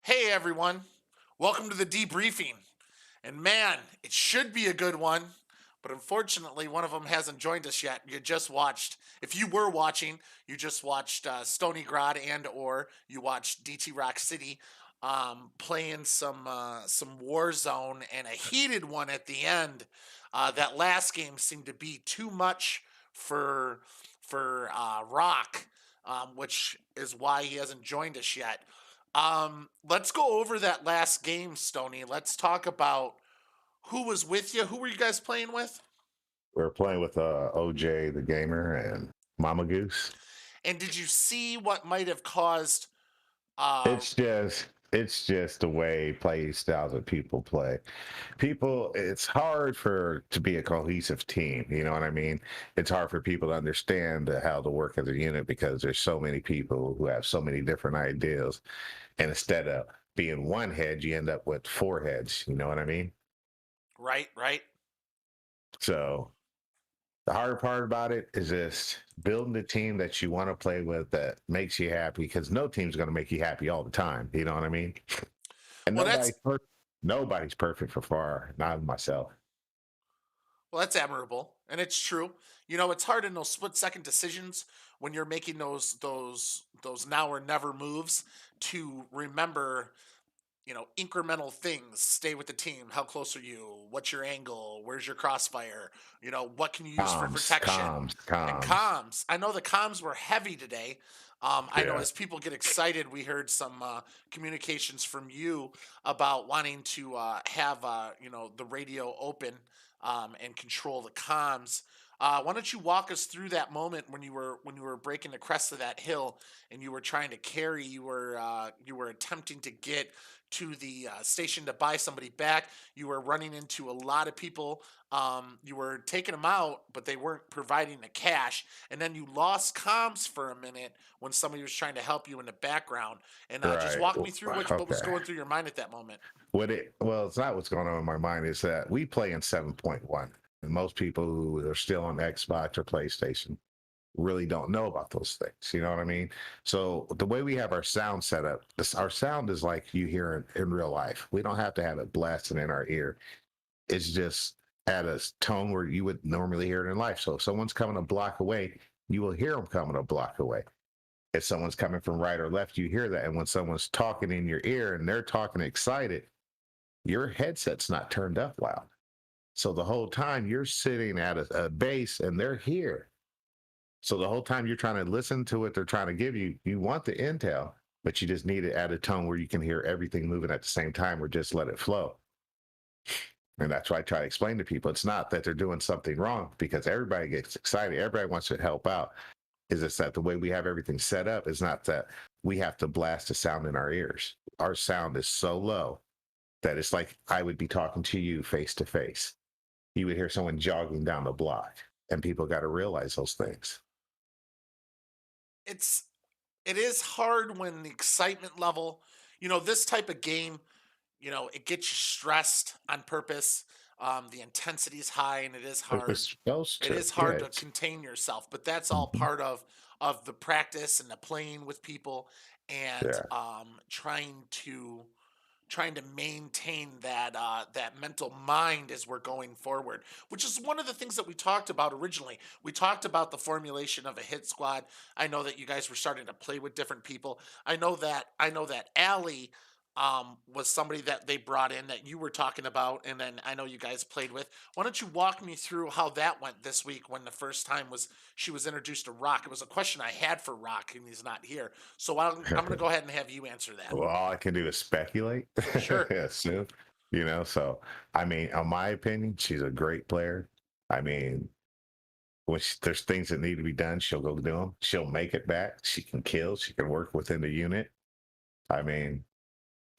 Hey everyone, welcome to the debriefing. And man, it should be a good one, but unfortunately, one of them hasn't joined us yet. You just watched, if you were watching, you just watched Stonygrod and/or you watched DT Rock City playing some Warzone and a heated one at the end. That last game seemed to be too much for Rock, which is why he hasn't joined us yet. Let's go over that last game, Stony. Let's talk about who was with you. Who were you guys playing with? We're playing with OJ the gamer and Mama Goose. And did you see what might have caused? Uh, It's just the way play styles that people play. People, it's hard for to be a cohesive team. You know what I mean? It's hard for people to understand how to work as a unit because there's so many people who have so many different ideas. And instead of being one head, you end up with four heads. You know what I mean? right, right. So the hard part about it is just building the team that you want to play with that makes you happy because no team's going to make you happy all the time. You know what I mean? And Well, that's nobody's perfect for far, not myself. well, that's admirable, and it's true. You know, it's hard in those split-second decisions when you're making those now or never moves to remember, incremental things. Stay with the team. How close are you? What's your angle? Where's your crossfire? What can you use for Comms, protection? comms, And comms. comms. I know the comms were heavy today. I know Yeah. as people get excited, we heard some communications from you about wanting to have the radio open and control the comms. Why don't you walk us through that moment when you were breaking the crest of that hill and you were trying to carry, you were attempting to get to the station to buy somebody back. You were running into a lot of people. You were taking them out, but they weren't providing the cash. And then you lost comms for a minute when somebody was trying to help you in the background. And just Right. walk me through what was Okay. going through your mind at that moment. Well, it's not what's going on in my mind. Is that we play in 7.1, and most people who are still on Xbox or PlayStation really don't know about those things. You know what I mean? So the way we have our sound set up, our sound is like you hear in real life. We don't have to have it blasting in our ear. It's just at a tone where you would normally hear it in life. So if someone's coming a block away, you will hear them coming a block away. If someone's coming from right or left, you hear that. And when someone's talking in your ear and they're talking excited, your headset's not turned up loud. So the whole time you're sitting at a base and they're here. So the whole time you're trying to listen to what they're trying to give you, you want the intel, but you just need it at a tone where you can hear everything moving at the same time or just let it flow. And that's why I try to explain to people. It's not that they're doing something wrong because everybody gets excited. Everybody wants to help out. Is it's that the way we have everything set up is not that we have to blast the sound in our ears. Our sound is so low that it's like I would be talking to you face to face. You would hear someone jogging down the block, and people got to realize those things. It's it is hard when the excitement level, this type of game, it gets you stressed on purpose. The intensity is high and it is It hard. was supposed It to, is yeah. hard to contain yourself, but that's all part of the practice and the playing with people and Yeah. trying to maintain that mental mind as we're going forward, which is one of the things that we talked about originally. We talked about the formulation of a hit squad. I know that you guys were starting to play with different people. I know that Allie was somebody that they brought in that you were talking about, and then I know you guys played with. Why don't you walk me through how that went this week when the first time was she was introduced to Rock? It was a question I had for Rock, and he's not here, so I'm going to go ahead and have you answer that. Well, all I can do is speculate. Sure. Soon, you know. So, I mean, in my opinion, she's a great player. I mean, when there's things that need to be done, she'll go do them. She'll make it back. She can kill. She can work within the unit. I mean,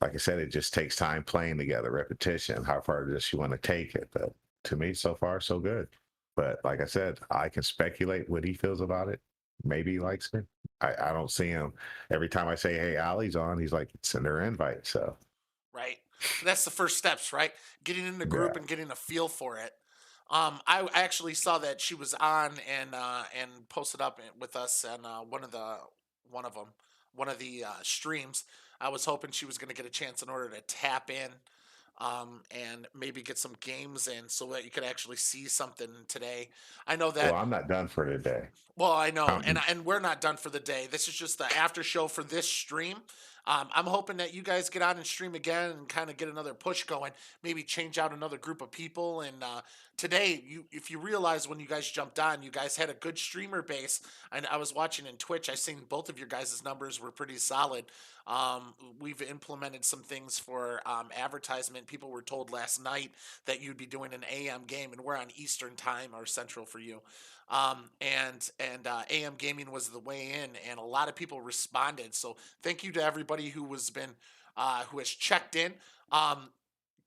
like I said, it just takes time playing together, repetition. How far does she want to take it? But to me, so far, so good. But like I said, I can speculate what he feels about it. Maybe he likes it. I don't see him every time I say, "Hey, Allie's on." He's like, "Send her an invite." So Right. That's the first steps, right? Getting in the group yeah. and getting a feel for it. I actually saw that she was on and posted up with us on one of them one of the streams. I was hoping she was going to get a chance in order to tap in and maybe get some games in so that you could actually see something today. I know Well, that. I'm not done for today. Well, I know, and Um, and we're not done for the day. This is just the after show for this stream. I'm hoping that you guys get on and stream again and kind of get another push going. Maybe change out another group of people. And today, if you realize when you guys jumped on, you guys had a good streamer base. And I was watching in Twitch. I seen both of your guys' numbers were pretty solid. We've implemented some things for advertisement. People were told last night that you'd be doing an AM game, and we're on Eastern time or Central for you. And AM gaming was the way in, and a lot of people responded. So thank you to everybody who has checked in. Um,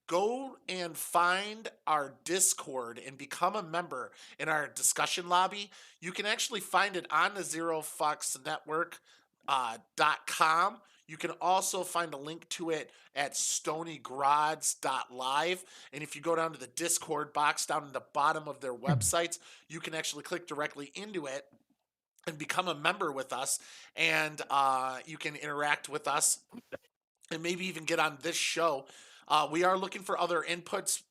Go and find our Discord and become a member in our discussion lobby. You can actually find it on the Zero Fox Network .com. You can also find a link to it at stonygrods.live. And if you go down to the Discord box down in the bottom of their websites, you can actually click directly into it and become a member with us. And you can interact with us and maybe even get on this show. We are looking for other inputs.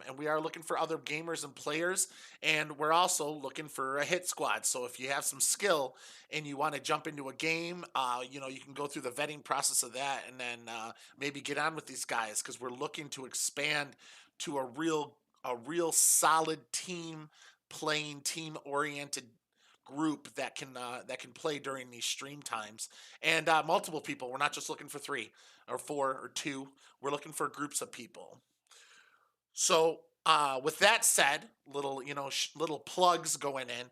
And we are looking for other gamers and players, and we're also looking for a hit squad. So if you have some skill and you want to jump into a game, you can go through the vetting process of that, and then maybe get on with these guys because we're looking to expand to a real solid team playing, team oriented group that can play during these stream times, and multiple people. We're not just looking for 3 or 4 or 2. We're looking for groups of people. So with that said, little plugs going in.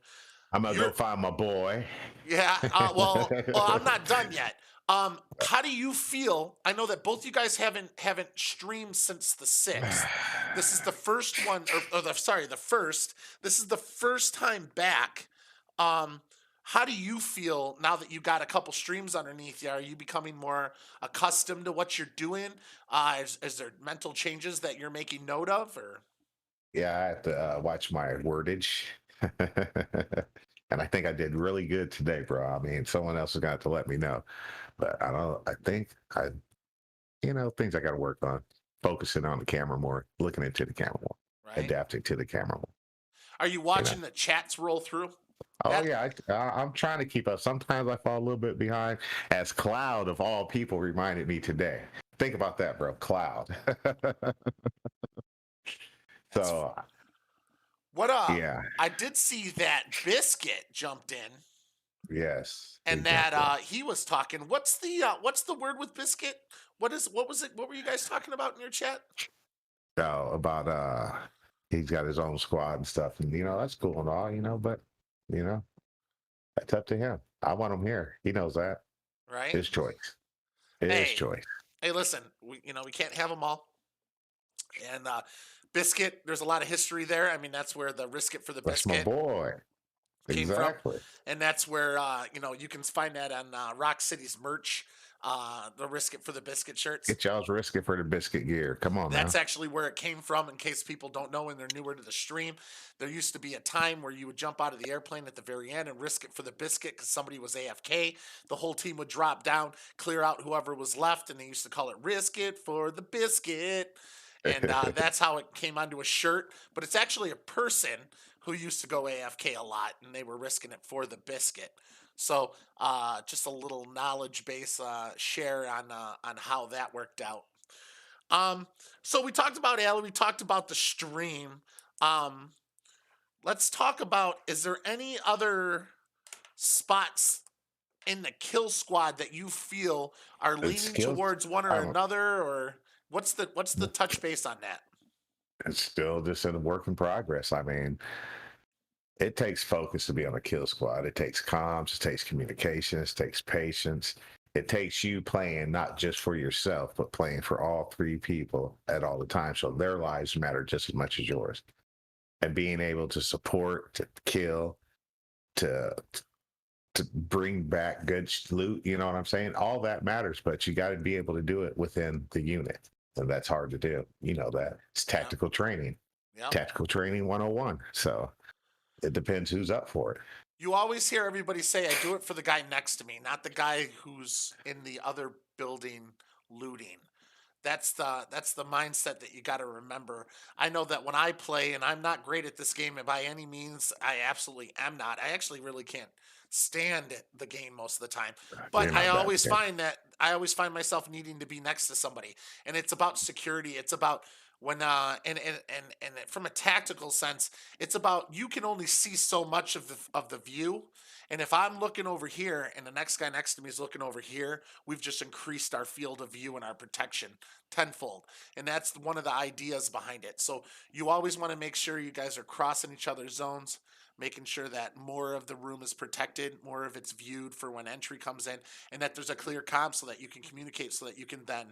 I'm gonna go You're find my boy. Yeah. Well, I'm not done yet. How do you feel? I know that both you guys haven't streamed since the 6th. This is the first one, the first. This is the first time back. Um, how do you feel now that you got a couple streams underneath you? Are you becoming more accustomed to what you're doing? Is there mental changes that you're making note of, or? Yeah, I have to watch my wordage. And I think I did really good today, bro. I mean, someone else is going to have to let me know. But I don't, I think things I got to work on. Focusing on the camera more, looking into the camera more, Right? adapting to the camera more. Are you You know? watching the chats roll through? Oh, That yeah, I'm trying to keep up. Sometimes I fall a little bit behind, as Cloud of all people reminded me today. Think about that, bro. Cloud. that's So, what yeah, I did see that Biscuit jumped in, yes, he and that jumped in. he was talking. What's the word with Biscuit? What was it? What were you guys talking about in your chat? About he's got his own squad and stuff, and that's cool and all, but you know that's up to him. I want him here. He knows that. Right? His choice. His Hey, choice. hey, listen. We can't have them all. And Biscuit, there's a lot of history there. I mean, that's where the risk it for the That's my biscuit boy. came from, Exactly. and that's where you can find that on Rock City's merch. The risk it for the biscuit shirts. Get y'all's risking for the biscuit gear. Come on That's now. actually where it came from, in case people don't know and they're newer to the stream. There used to be a time where you would jump out of the airplane at the very end and risk it for the biscuit because somebody was AFK. The whole team would drop down, clear out whoever was left, and they used to call it risk it for the biscuit. And that's how it came onto a shirt. But it's actually a person who used to go AFK a lot, and they were risking it for the biscuit. So just a little knowledge base share on how that worked out. Um, so we talked about Allie, we talked about the stream. Um, let's talk about, is there any other spots in the kill squad that you feel are It's leaning skills. towards one or I don't. another, or what's the touch base on that? It's still just in work in progress. I mean, it takes focus to be on a kill squad. It takes comms, it takes communications, it takes patience. It takes you playing not just for yourself, but playing for all 3 people at all the time. So their lives matter just as much as yours. And being able to support, to kill, to bring back good loot, you know what I'm saying? All that matters, but you got to be able to do it within the unit. And that's hard to do. You know that. It's Yeah, yeah. tactical training 101. So it depends who's up for it. You always hear everybody say, "I do it for the guy next to me, not the guy who's in the other building looting." That's the mindset that you got to remember. I know that when I play, and I'm not great at this game by any means. I absolutely am not. I actually really can't stand the game most of the time. But You're not bad. Yeah. I always find myself needing to be next to somebody, and it's about security. It's about when and from a tactical sense, it's about you can only see so much of the view. And if I'm looking over here and the next guy next to me is looking over here, we've just increased our field of view and our protection tenfold. And that's one of the ideas behind it. So you always want to make sure you guys are crossing each other's zones, making sure that more of the room is protected, more of it's viewed for when entry comes in, and that there's a clear comp so that you can communicate so that you can then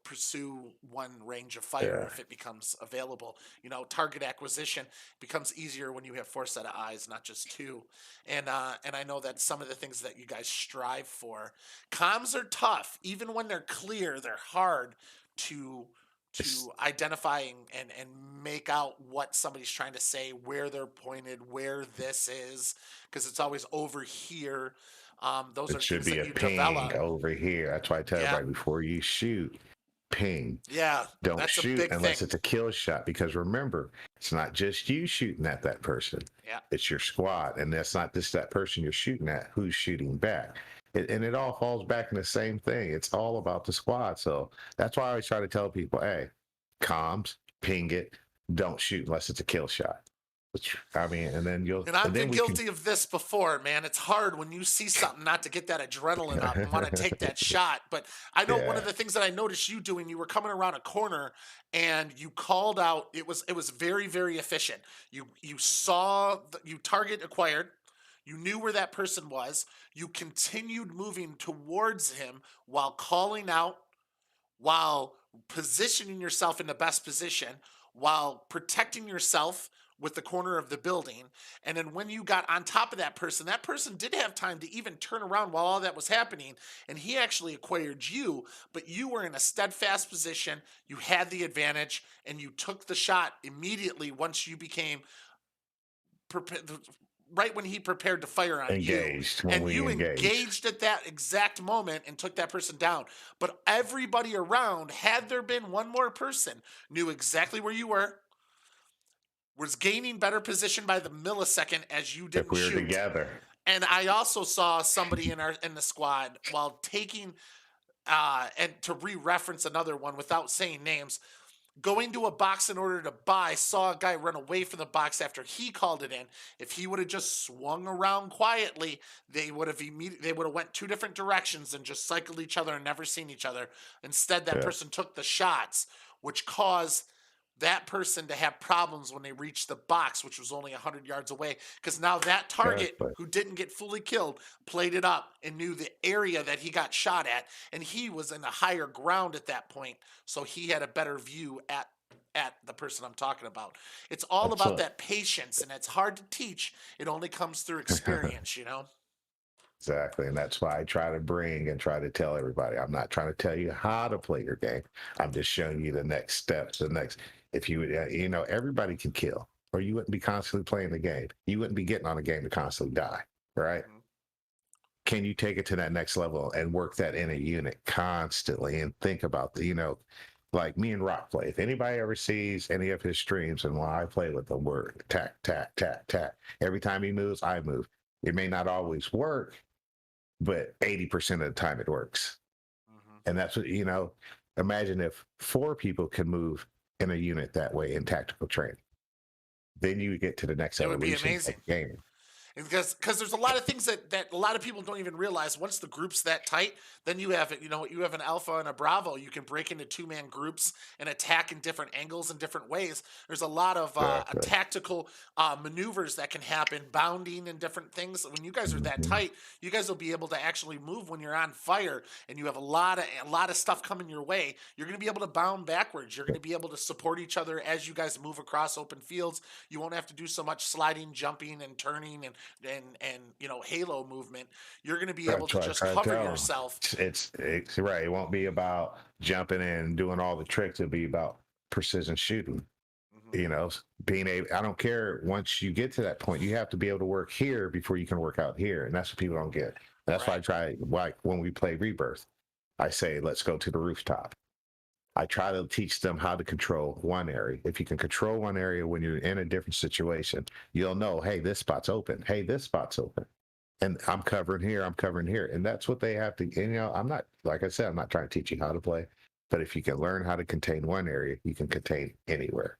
pursue one range of fire Yeah. if it becomes available. Target acquisition becomes easier when you have four set of eyes, not just two. And I know that some of the things that you guys strive for, comms are tough. Even when they're clear, they're hard to It's, identify and make out what somebody's trying to say, where they're pointed, where this is, because it's always over here. Those it are should things be that a you ping develop. over here. That's why I tell Yeah, everybody before you shoot, ping. yeah, Don't that's a shoot big thing. unless it's a kill shot, because remember, it's not just you shooting at that person. Yeah. It's your squad, and that's not just that person you're shooting at who's shooting back. And it all falls back in the same thing. It's all about the squad. So that's why I always try to tell people, hey, comms, ping it, don't shoot unless it's a kill shot. Which, I mean, And I've and then been we can, guilty of this before, man. It's hard when you see something not to get that adrenaline up and want to take that shot. But I know one yeah, of the things that I noticed you doing, you were coming around a corner and you called out. It was very, very efficient. You saw you target acquired. You knew where that person was. You continued moving towards him while calling out, while positioning yourself in the best position, while protecting yourself with the corner of the building. And then when you got on top of that person did have time to even turn around while all that was happening. And he actually acquired you, but you were in a steadfast position. You had the advantage and you took the shot immediately once you became right when he prepared to fire on you, engaged when and we you engage. engaged at that exact moment and took that person down. But everybody around, had there been one more person, knew exactly where you were, was gaining better position by the millisecond as you If didn't we were shoot. together, And I also saw somebody in the squad while taking and to re-reference another one without saying names, going to a box in order to buy, saw a guy run away from the box after he called it in. If he would have just swung around quietly, they would have went two different directions and just cycled each other and never seen each other. Instead, that yeah, person took the shots, which caused that person to have problems when they reached the box, which was only 100 yards away. Because now that target exactly. who didn't get fully killed played it up and knew the area that he got shot at. And he was in the higher ground at that point. So he had a better view at the person I'm talking about. It's all about Absolutely. that patience, and it's hard to teach. It only comes through experience. Exactly. And that's why I try to bring and try to tell everybody, I'm not trying to tell you how to play your game. I'm just showing you the next steps, if you would, everybody can kill, or you wouldn't be constantly playing the game. You wouldn't be getting on a game to constantly die, right? Mhm. Can you take it to that next level and work that in a unit constantly and think about like me and Rock play. If anybody ever sees any of his streams and while I play with the word tack, tack, tack, tack, every time he moves, I move. It may not always work, but 80% of the time it works. Mhm. And that's what, imagine if four people can move in a unit that way in tactical training. Then you get to the next It would be evolution amazing. of gaming. Because there's a lot of things that a lot of people don't even realize. Once the group's that tight, then you have it. You have an alpha and a bravo. You can break into two-man groups and attack in different angles and different ways. There's a lot of Exactly. tactical maneuvers that can happen, bounding and different things. When you guys are that Hmm. tight, you guys will be able to actually move when you're on fire, and you have a lot of stuff coming your way. You're going to be able to bound backwards. You're going to be able to support each other as you guys move across open fields. You won't have to do so much sliding, jumping, and turning and halo movement. You're going to be able That's to what I just try to cover tell 'em. yourself. It's right. It won't be about jumping in and doing all the tricks. It'll be about precision shooting. Hmm. You know, being able. I don't care. Once you get to that point, you have to be able to work here before you can work out here, and that's what people don't get. That's why I Right. try. Like when we play Rebirth, I say, let's go to the rooftop. I try to teach them how to control one area. If you can control one area when you're in a different situation, you'll know, hey, this spot's open. Hey, this spot's open. And I'm covering here, I'm covering here. And that's what they have to, and, I'm not, like I said, I'm not trying to teach you how to play, but if you can learn how to contain one area, you can contain anywhere.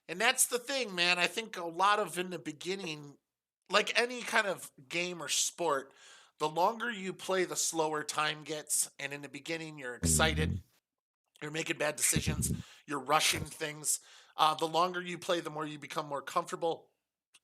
And that's the thing, man. I think a lot of in the beginning, like any kind of game or sport, the longer you play, the slower time gets. And in the beginning, you're excited, Mhm. you're making bad decisions, you're rushing things. The longer you play, the more you become more comfortable.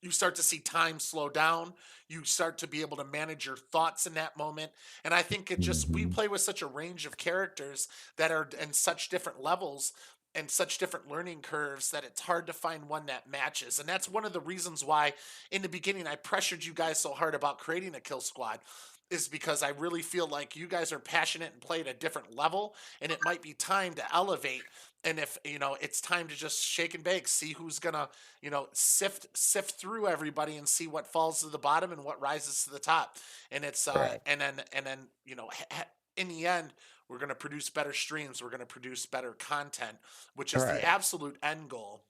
You start to see time slow down. You start to be able to manage your thoughts in that moment. And I think it just, we Mhm. play with such a range of characters that are in such different levels and such different learning curves that it's hard to find one that matches. And that's one of the reasons why in the beginning I pressured you guys so hard about creating a kill squad, is because I really feel like you guys are passionate and play at a different level, and it might be time to elevate. And if it's time to just shake and bake, see who's gonna sift through everybody and see what falls to the bottom and what rises to the top. And it's Right. and then in the end, we're going to produce better streams, we're going to produce better content, which is the Right. absolute end goal.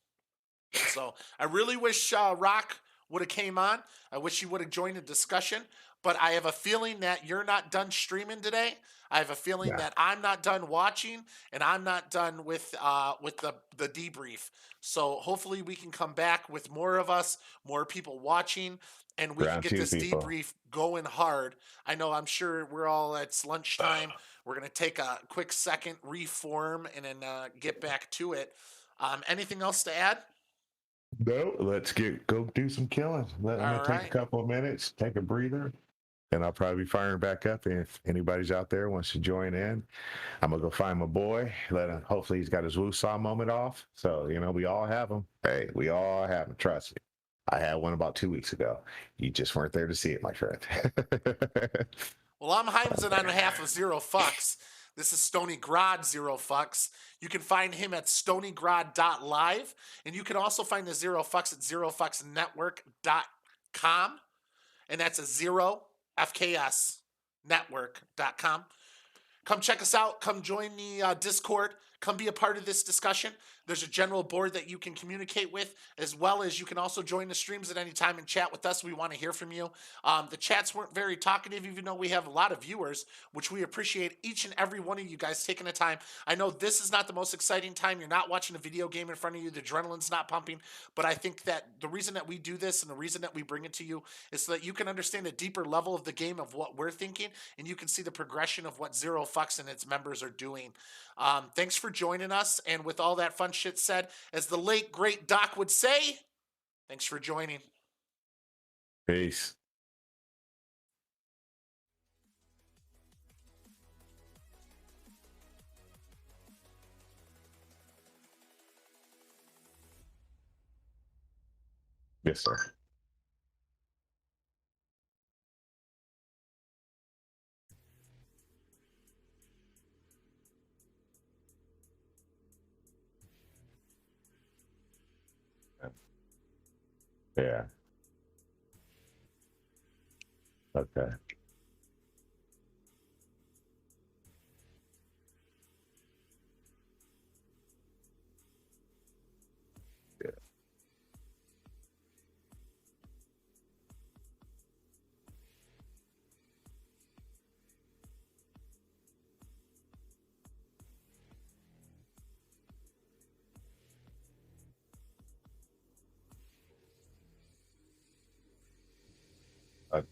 So I really wish Rock would have came on. I wish he would have joined the discussion. But I have a feeling that you're not done streaming today. I have a feeling Yeah. that I'm not done watching, and I'm not done with the debrief. So hopefully we can come back with more of us, more people watching, and we can Round get two this people. debrief going hard. I know, I'm sure we're all, it's lunchtime. We're gonna take a quick second, reform, and then get back to it. Anything else to add? No, let's go do some killing. Let me All take a right. couple of minutes, take a breather, and I'll probably be firing back up. And if anybody's out there wants to join in, I'm gonna go find my boy. Let him. Hopefully, he's got his woosah moment off. So we all have them. Hey, we all have them. Trust me. I had one about 2 weeks ago. You just weren't there to see it, my friend. Well, I'm Heimsen on behalf of Zero Fucks. This is Stonygrod Zero Fucks. You can find him at stonygrod.live, and you can also find the Zero Fucks at zerofucksnetwork.com, and that's a zero FKS network.com. Come check us out. Come join the Discord. Come be a part of this discussion. There's a general board that you can communicate with, as well as you can also join the streams at any time and chat with us. We want to hear from you. The chats weren't very talkative, even though we have a lot of viewers, which we appreciate each and every one of you guys taking the time. I know this is not the most exciting time. You're not watching a video game in front of you. The adrenaline's not pumping. But I think that the reason that we do this and the reason that we bring it to you is so that you can understand a deeper level of the game of what we're thinking, and you can see the progression of what Zero Fucks and its members are doing. Thanks for joining us. And with all that fun shit said, as the late, great Doc would say, thanks for joining. Peace. Yes, sir. Yeah. Okay. Yeah.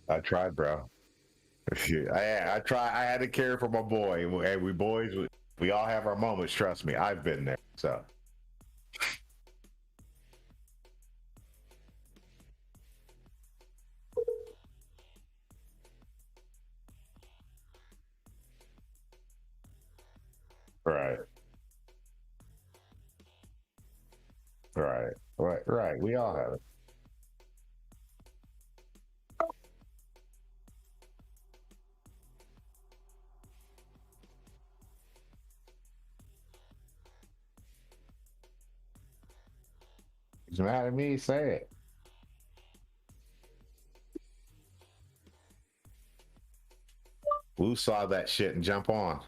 I tried, bro. I try. I had to care for my boy. And we boys, we all have our moments. Trust me, I've been there. So right, right. We all have it. He's mad at me. Say it. Who saw that shit and jump on?